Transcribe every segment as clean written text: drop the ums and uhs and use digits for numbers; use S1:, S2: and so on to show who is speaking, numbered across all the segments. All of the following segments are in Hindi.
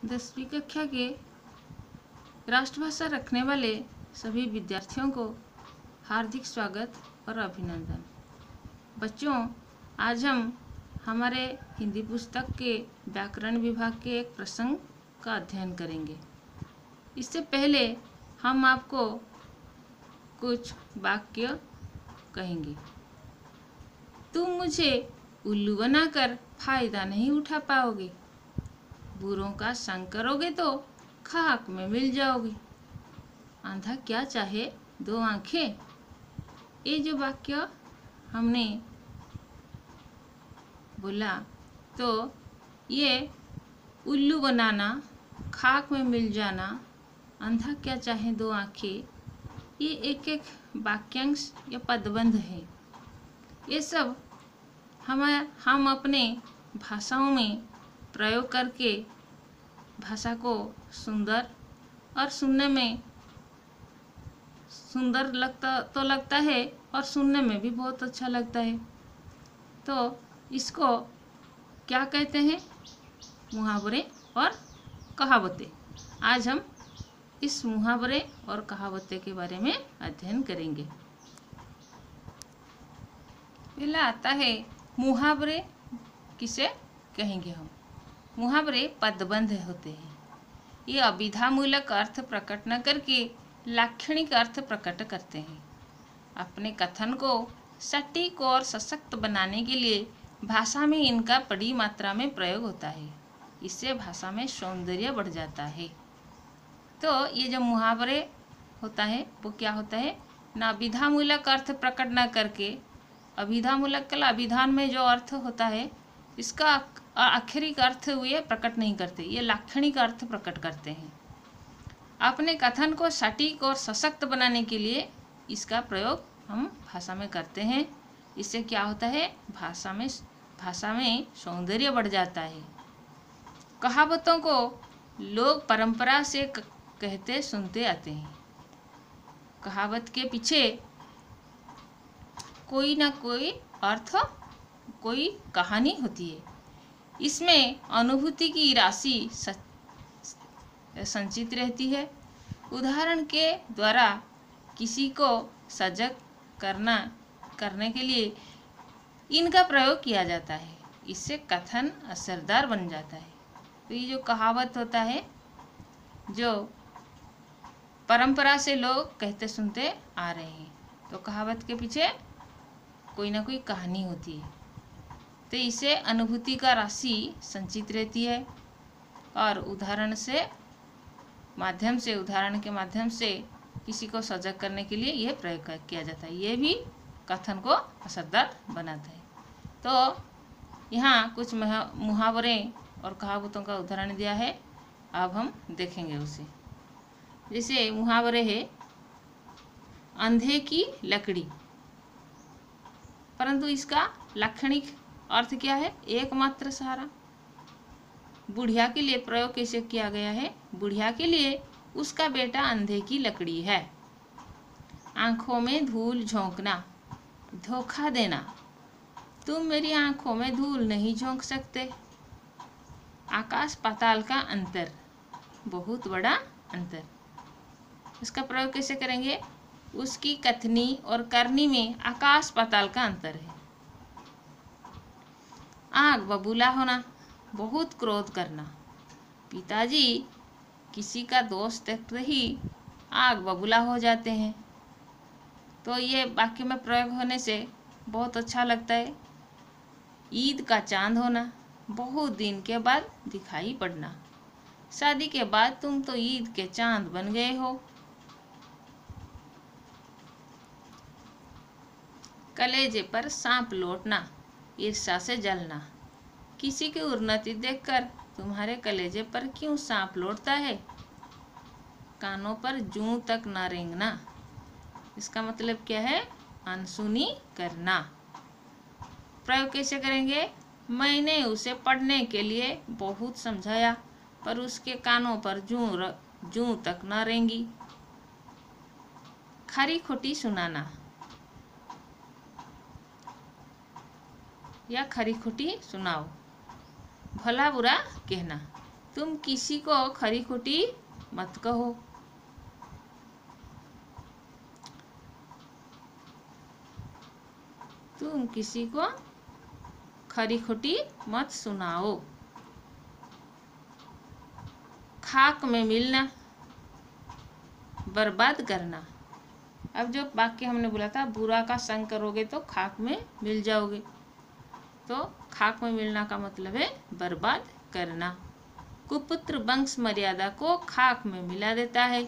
S1: 10वीं कक्षा के राष्ट्रभाषा रखने वाले सभी विद्यार्थियों को हार्दिक स्वागत और अभिनंदन। बच्चों, आज हम हमारे हिंदी पुस्तक के व्याकरण विभाग के एक प्रसंग का अध्ययन करेंगे। इससे पहले हम आपको कुछ वाक्य कहेंगे। तुम मुझे उल्लू बनाकर फायदा नहीं उठा पाओगे, बुरों का संग करोगे तो खाक में मिल जाओगे। आंधा क्या चाहे दो आंखें। ये जो वाक्य हमने बोला, तो ये उल्लू बनाना, खाक में मिल जाना, अंधा क्या चाहे दो आंखें, ये एक एक वाक्यांश या पदबंध है। ये सब हम अपने भाषाओं में प्रयोग करके भाषा को सुंदर और सुनने में सुंदर लगता है और सुनने में भी बहुत अच्छा लगता है। तो इसको क्या कहते हैं? मुहावरे और कहावतें। आज हम इस मुहावरे और कहावतें के बारे में अध्ययन करेंगे। पहला आता है मुहावरे। किसे कहेंगे हम? मुहावरे पदबंध होते हैं। ये अभिधामूलक अर्थ प्रकट न करके लाक्षणिक अर्थ प्रकट करते हैं। अपने कथन को सटीक और सशक्त बनाने के लिए भाषा में इनका बड़ी मात्रा में प्रयोग होता है। इससे भाषा में सौंदर्य बढ़ जाता है। तो ये जो मुहावरे होता है वो क्या होता है? न अभिधामूलक अर्थ प्रकट न करके, अभिधामूलक कल अभिधान में जो अर्थ होता है इसका आखिरी अर्थ ये प्रकट नहीं करते, ये लाक्षणिक अर्थ प्रकट करते हैं। अपने कथन को सटीक और सशक्त बनाने के लिए इसका प्रयोग हम भाषा में करते हैं। इससे क्या होता है? भाषा में सौंदर्य बढ़ जाता है। कहावतों को लोग परंपरा से कहते सुनते आते हैं। कहावत के पीछे कोई ना कोई अर्थ, कोई कहानी होती है। इसमें अनुभूति की राशि संचित रहती है। उदाहरण के द्वारा किसी को सजग करने के लिए इनका प्रयोग किया जाता है। इससे कथन असरदार बन जाता है। तो ये जो कहावत होता है, जो परंपरा से लोग कहते सुनते आ रहे हैं, तो कहावत के पीछे कोई ना कोई कहानी होती है। तो इसे अनुभूति का राशि संचित रहती है और उदाहरण के माध्यम से किसी को सजग करने के लिए यह प्रयोग किया जाता है। ये भी कथन को असरदार बनाता है। तो यहाँ कुछ मुहावरे और कहावतों का उदाहरण दिया है, अब हम देखेंगे उसे। जैसे मुहावरे है अंधे की लकड़ी, परंतु इसका लाक्षणिक अर्थ क्या है? एकमात्र सहारा। बुढ़िया के लिए प्रयोग कैसे किया गया है? बुढ़िया के लिए उसका बेटा अंधे की लकड़ी है। आंखों में धूल झोंकना, धोखा देना। तुम मेरी आंखों में धूल नहीं झोंक सकते। आकाश पाताल का अंतर, बहुत बड़ा अंतर। इसका प्रयोग कैसे करेंगे? उसकी कथनी और करनी में आकाश पाताल का अंतर है। आग बबूला होना, बहुत क्रोध करना। पिताजी किसी का दोष देखते ही आग बबूला हो जाते हैं। तो ये वाक्य में प्रयोग होने से बहुत अच्छा लगता है। ईद का चांद होना, बहुत दिन के बाद दिखाई पड़ना। शादी के बाद तुम तो ईद के चांद बन गए हो। कलेजे पर सांप लौटना, ईर्ष्या से जलना। किसी की उन्नति देखकर तुम्हारे कलेजे पर क्यों सांप लौटता है। कानों पर जूं तक न रेंगना। इसका मतलब क्या है? अनसुनी करना। प्रयोग कैसे करेंगे? मैंने उसे पढ़ने के लिए बहुत समझाया, पर उसके कानों पर जूं तक न रेंगी। खरी खोटी सुनाना या खरी खोटी सुनाओ। भला बुरा कहना, तुम किसी को खरी खोटी मत कहो। तुम किसी को खरी खोटी मत सुनाओ। खाक में मिलना, बर्बाद करना। अब जो वाक्य हमने बोला था, बुरा का संग करोगे तो खाक में मिल जाओगे, तो खाक में मिलना का मतलब है बर्बाद करना। कुपुत्र वंश मर्यादा को खाक में मिला देता है।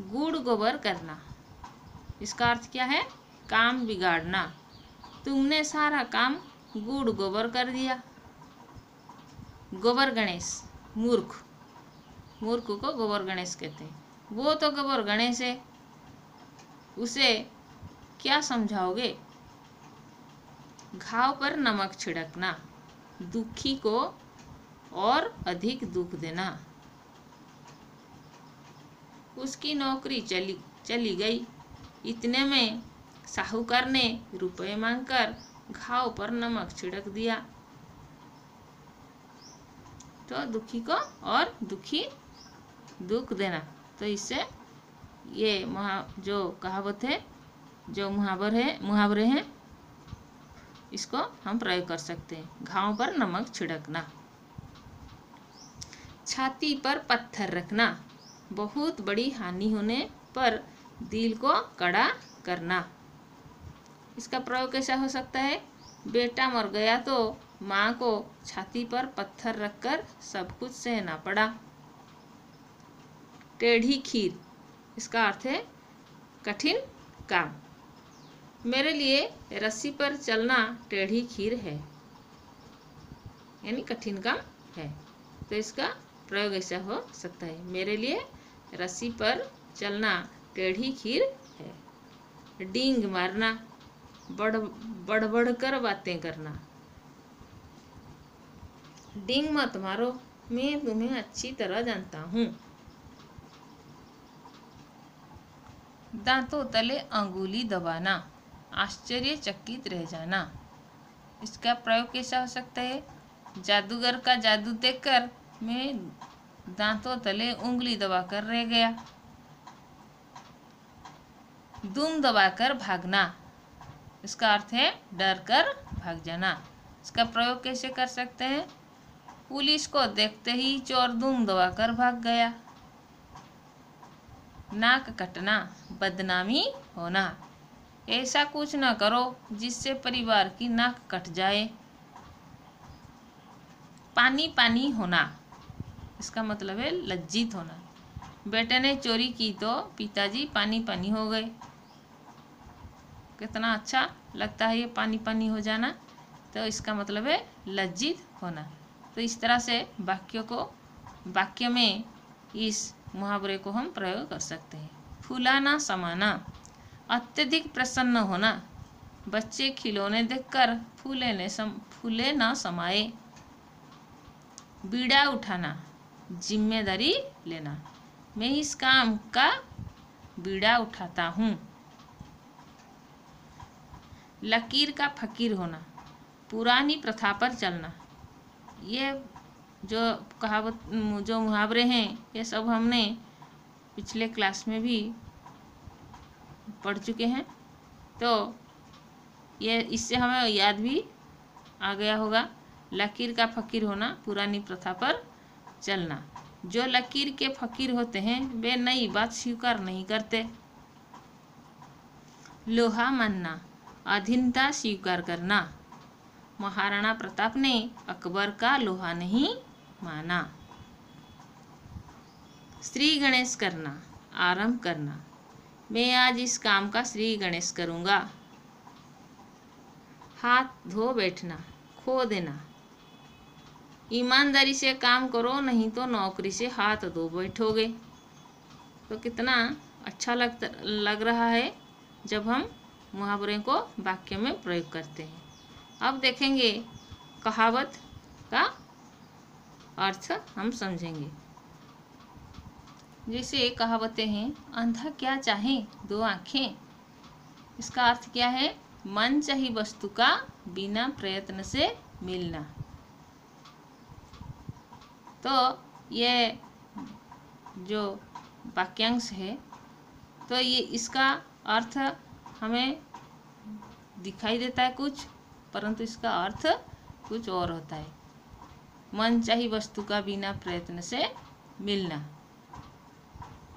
S1: गुड़ गोबर करना, इसका अर्थ क्या है? काम बिगाड़ना। तुमने सारा काम गुड़ गोबर कर दिया। गोबर गणेश, मूर्ख, मूर्ख को गोबर गणेश कहते हैं। वो तो गोबर गणेश है, उसे क्या समझाओगे? घाव पर नमक छिड़कना, दुखी को और अधिक दुख देना। उसकी नौकरी चली गई। इतने में साहूकार ने रुपए मांगकर घाव पर नमक छिड़क दिया, तो दुखी को और दुखी दुख देना। तो इससे ये जो कहावत है, जो मुहावरे हैं, इसको हम प्रयोग कर सकते हैं। घाव पर नमक छिड़कना। छाती पर पत्थर रखना, बहुत बड़ी हानि होने पर दिल को कड़ा करना। इसका प्रयोग कैसा हो सकता है? बेटा मर गया तो माँ को छाती पर पत्थर रखकर सब कुछ सहना पड़ा। टेढ़ी खीर, इसका अर्थ है कठिन काम। मेरे लिए रस्सी पर चलना टेढ़ी खीर है, यानी कठिन काम है। तो इसका प्रयोग ऐसा हो सकता है, मेरे लिए रस्सी पर चलना टेढ़ी खीर है। डींग मारना, बढ़ कर बातें करना। डींग मत मारो, मैं तुम्हें अच्छी तरह जानता हूँ। दांतों तले अंगुली दबाना, आश्चर्यचकित रह जाना। इसका प्रयोग कैसा हो सकता है? जादूगर का जादू देखकर मैं दांतों तले उंगली दबाकर रह गया। दुम दबाकर भागना, इसका अर्थ है डर कर भाग जाना। इसका प्रयोग कैसे कर सकते हैं? पुलिस को देखते ही चोर दुम दबाकर भाग गया। नाक कटना, बदनामी होना। ऐसा कुछ न करो जिससे परिवार की नाक कट जाए। पानी पानी होना, इसका मतलब है लज्जित होना। बेटे ने चोरी की तो पिताजी पानी पानी हो गए। कितना अच्छा लगता है ये पानी पानी हो जाना। तो इसका मतलब है लज्जित होना। तो इस तरह से वाक्य में इस मुहावरे को हम प्रयोग कर सकते हैं। फुलाना समाना, अत्यधिक प्रसन्न होना। बच्चे खिलौने देखकर फूले न समाये। बीड़ा उठाना, जिम्मेदारी लेना। मैं इस काम का बीड़ा उठाता हूँ। लकीर का फकीर होना, पुरानी प्रथा पर चलना। ये जो कहावत, जो मुहावरे हैं, ये सब हमने पिछले क्लास में भी पढ़ चुके हैं, तो ये इससे हमें याद भी आ गया होगा। लकीर का फकीर होना, पुरानी प्रथा पर चलना। जो लकीर के फकीर होते हैं वे नई बात स्वीकार नहीं करते। लोहा मानना, अधीनता स्वीकार करना। महाराणा प्रताप ने अकबर का लोहा नहीं माना। श्री गणेश करना, आरंभ करना। मैं आज इस काम का श्री गणेश करूँगा। हाथ धो बैठना, खो देना। ईमानदारी से काम करो, नहीं तो नौकरी से हाथ धो बैठोगे। तो कितना अच्छा लग रहा है जब हम मुहावरे को वाक्य में प्रयोग करते हैं। अब देखेंगे कहावत का अर्थ हम समझेंगे। जैसे कहावतें हैं, अंधा क्या चाहे दो आँखें। इसका अर्थ क्या है? मन चाही वस्तु का बिना प्रयत्न से मिलना। तो ये जो वाक्यांश है तो ये इसका अर्थ हमें दिखाई देता है कुछ, परंतु इसका अर्थ कुछ और होता है। मनचाही वस्तु का बिना प्रयत्न से मिलना।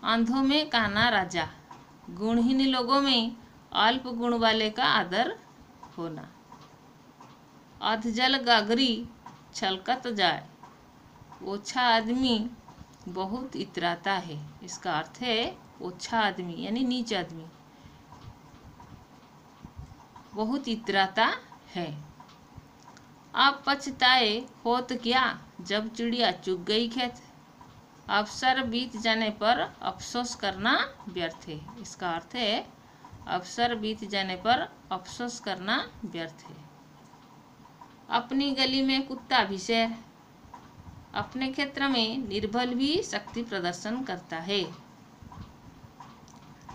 S1: अंधों में काना राजा, गुणहीन लोगों में अल्प गुण वाले का आदर होना। अधजल गागरी छलकत जाए, ओछा आदमी बहुत इतराता है। इसका अर्थ है ओछा आदमी यानी नीच आदमी बहुत इतराता है। अब पछताए होत क्या, जब चिड़िया चुग गई खेत। अवसर बीत जाने पर अफसोस करना व्यर्थ है। इसका अर्थ है अवसर बीत जाने पर अफसोस करना व्यर्थ है। अपनी गली में कुत्ता भी शेर, अपने क्षेत्र में निर्बल भी शक्ति प्रदर्शन करता है।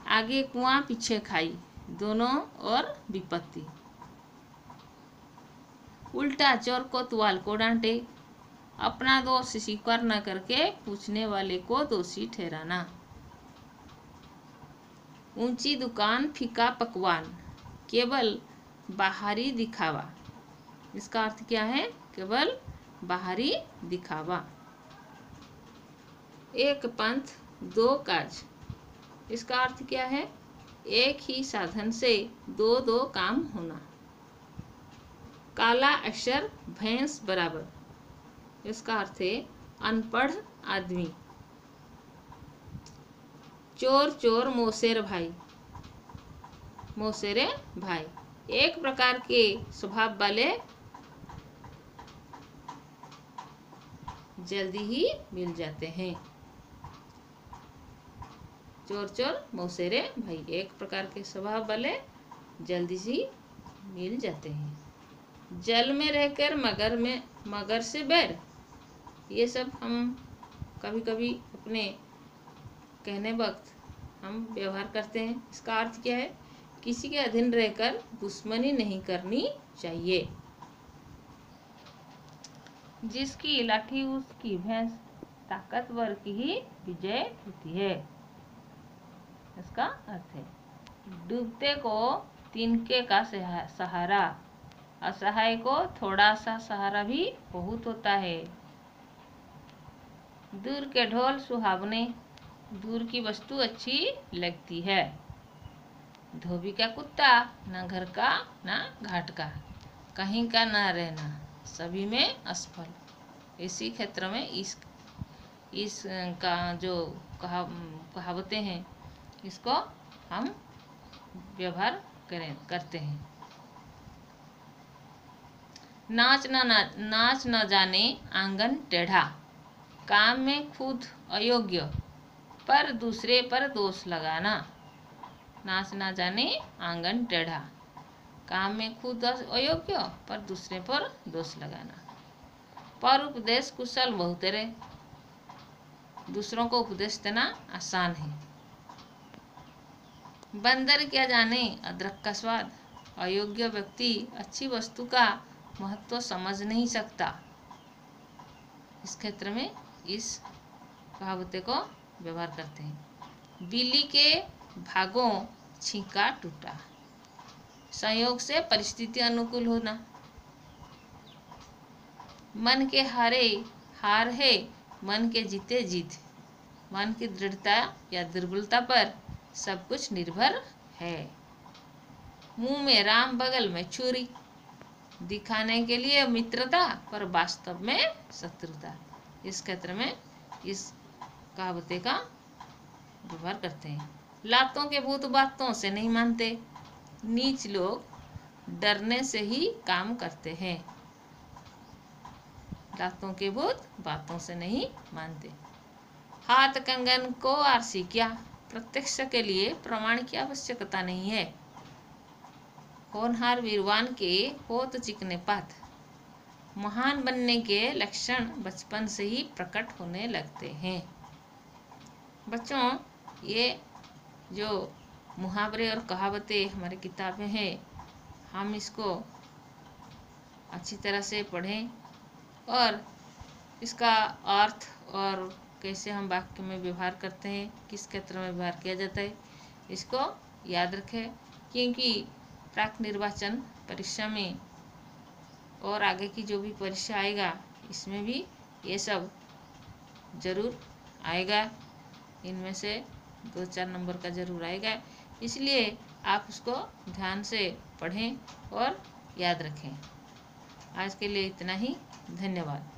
S1: आगे कुआं पीछे खाई, दोनों और विपत्ति। उल्टा चोर कोतवाल को डांटे, अपना दोष स्वीकार न करके पूछने वाले को दोषी ठहराना। ऊंची दुकान फीका पकवान, केवल बाहरी दिखावा। इसका अर्थ क्या है? केवल बाहरी दिखावा। एक पंथ दो काज, इसका अर्थ क्या है? एक ही साधन से दो दो काम होना। काला अक्षर भैंस बराबर, इसका अर्थ है अनपढ़ आदमी। चोर चोर मौसेर भाई, मौसेरे भाई एक प्रकार के स्वभाव वाले जल्दी ही मिल जाते हैं। चोर चोर मौसेरे भाई एक प्रकार के स्वभाव वाले जल्दी ही मिल जाते हैं। जल में रहकर मगर से बैर, ये सब हम कभी कभी अपने कहने वक्त हम व्यवहार करते हैं। इसका अर्थ क्या है? किसी के अधीन रहकर दुश्मनी नहीं करनी चाहिए। जिसकी लाठी उसकी भैंस, ताकतवर की ही विजय होती है। इसका अर्थ है डूबते को तिनके का सहारा, असहाय को थोड़ा सा सहारा भी बहुत होता है। दूर के ढोल सुहावने, दूर की वस्तु अच्छी लगती है। धोबी का कुत्ता, न घर का न घाट का, कहीं का न रहना, सभी में असफल। इसी क्षेत्र में इस का जो कहावतें हैं इसको हम व्यवहार करते हैं। नाच न जाने आंगन टेढ़ा, काम में खुद अयोग्य पर दूसरे पर दोष लगाना। नाच न जाने आंगन टेढ़ा, काम में खुद अयोग्य पर दूसरे पर दोष लगाना। पर उपदेश कुशल बहुतेरे, दूसरों को उपदेश देना आसान है। बंदर क्या जाने अदरक का स्वाद, अयोग्य व्यक्ति अच्छी वस्तु का महत्व समझ नहीं सकता। इस क्षेत्र में इस कहावते को व्यवहार करते हैं। बिल्ली के भागों छींका टूटा, संयोग से परिस्थिति अनुकूल होना। मन के हारे हार है, मन के जीते जीत। मन की दृढ़ता या दुर्बलता पर सब कुछ निर्भर है। मुंह में राम बगल में छुरी, दिखाने के लिए मित्रता पर वास्तव में शत्रुता। इस क्षेत्र में इस कहावते का व्यवहार करते हैं। लातों के भूत बातों से नहीं मानते, नीच लोग डरने से ही काम करते हैं। लातों के भूत बातों से नहीं मानते। हाथ कंगन को आरसी क्या, प्रत्यक्ष के लिए प्रमाण की आवश्यकता नहीं है। होनहार वीरवान के होत चिकने पात, महान बनने के लक्षण बचपन से ही प्रकट होने लगते हैं। बच्चों, ये जो मुहावरे और कहावतें हमारी किताबें हैं, हम इसको अच्छी तरह से पढ़ें और इसका अर्थ और कैसे हम वाक्य में व्यवहार करते हैं, किस क्षेत्र में व्यवहार किया जाता है, इसको याद रखें। क्योंकि प्राक निर्वाचन परीक्षा में और आगे की जो भी परीक्षा आएगा इसमें भी ये सब जरूर आएगा, इनमें से 2-4 नंबर का जरूर आएगा। इसलिए आप उसको ध्यान से पढ़ें और याद रखें। आज के लिए इतना ही, धन्यवाद।